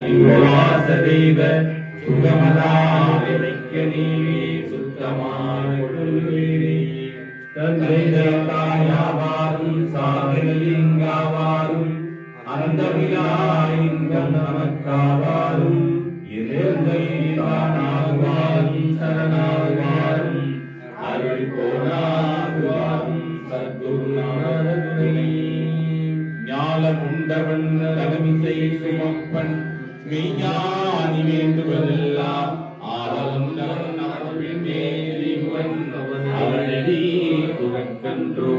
வாசதேவ சுகமதாவிக்க நீவி சுத்தமாய் கொடுவீரே. தந்தை தாயாவாரும் சாதலிங்காவாரும் அந்தமிலாயிங்கம் நமக்காவாரும் இருந்தானாகுவாரும் சரணாகுவாரும் அருள் கோணாகுவாரும் சத்குருநாதனை ஞாலம் உண்டவன் தலைமிசை சுமப்பன் மெய்ஞானி வேண்டுவதெல்லாம் ஆளவந்தவன் அவன் மேலிவன் அவனடி துவக்கன்றோ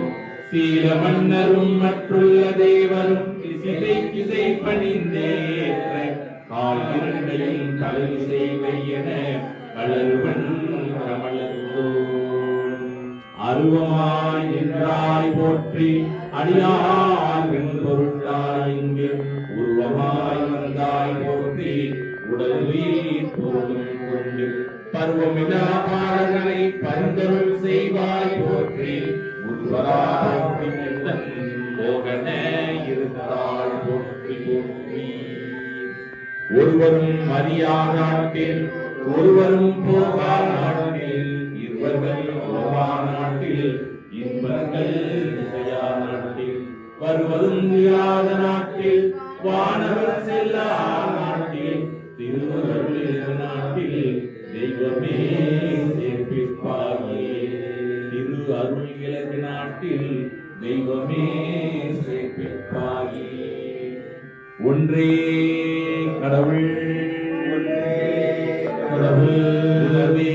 சீல மன்னரும் மற்றுள்ள தேவரும் கிசை பணிந்தேற்ற கால் இரண்டையும் தலைவிசை வையன வளருவன் கமலத்தோ அருவமாய் நின்றாய் போற்றி அடியார்வின் பொருட்டாய் இங்கு உருவமாய் வந்தாய் போற்றி உடலுயிர் பொருளும் கொண்டு பருவமிலா பாடல்களை பரிந்தருள் செய்வாய் போற்றி உருவராய் போகன இருந்தாய் போற்றி போற்றி. ஒருவரும் அறியா நாட்டில் ஒருவரும் போகா நாட்டில் இருவர்கள் போகா நாட்டில் இன்பங்கள் இசையா நாட்டில் வருவதும் இல்லாத நாட்டில் வானவர் செல்லா நாட்டில் திருவருள் நாட்டில் தெய்வமே சேர்ப்பிப்பாயே. திரு அருள் இலக்கு நாட்டில் தெய்வமே சேர்ப்பிப்பாயே. ஒன்றே கடவுள் கடவுள் உலவே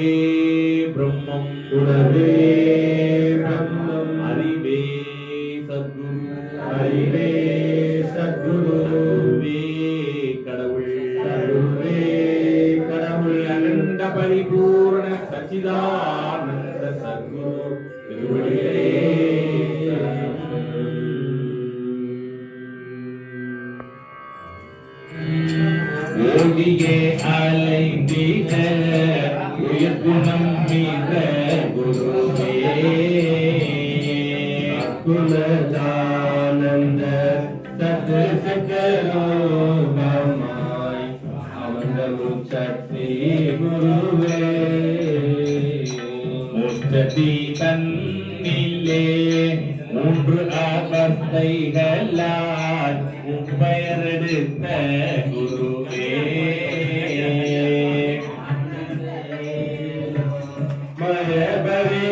பிரம்மம் உலவே பிரம்மம் அறிவே சத்குரு அறிவே சத்குருவே கடவுள் கடவுளே கடவுள் அனந்த பரிபூர்ண சச்சிதானந்த சத்குரு திருவடிகளே ஓடியே அலைந்திட உயிர் குணம் மீத குருவே குலதானந்த சத்து சகலோகமாய் அமர்ந்த சக்தி குருவே முஷ்டி தன்னிலே மூன்று அவஸ்தைகளால் பெயரெடுத்த குருவே மயபரி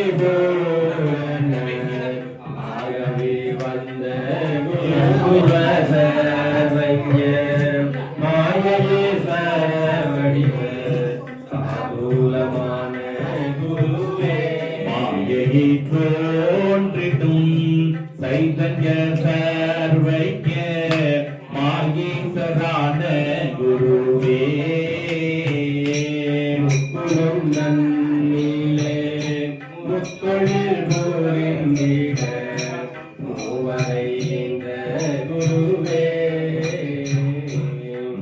ஆகவே வந்த குருவசவைய மாயையே சவடிவ சாதுலமான குருவே மாயையை தோன்றிடும் சைதன்ய சர்வைக்க மாயேசரான குருவே குரும் நன்னிலே முத்தொழில் புரிந்திட மூவரை இந்த குருவே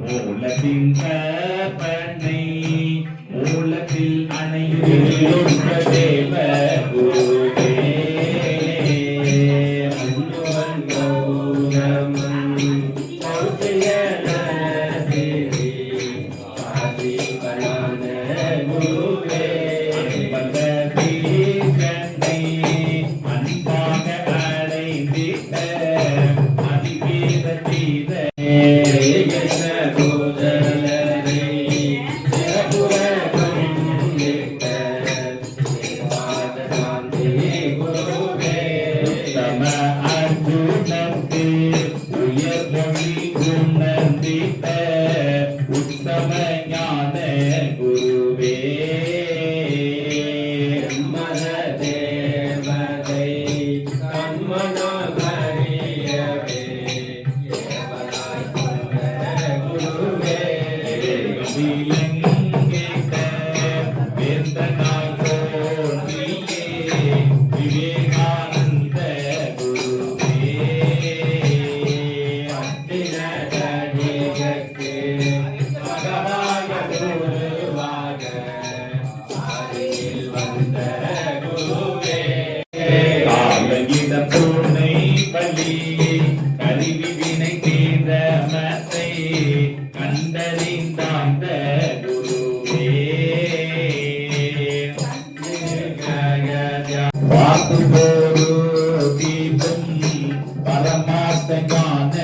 மூலத்தின் கற்பனை மூலத்தில் அணையுள்ள தேவ குருவே கருவி வினை தீர்ந்த மத்தை கண்டறி அதுபோரு தீபம் பரமார்த்த ஞான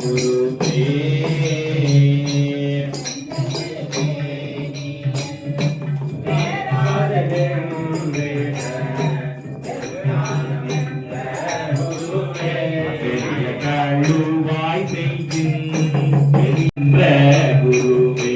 குருவே பெரிய கழுவாய் செய்கின்ற குருவே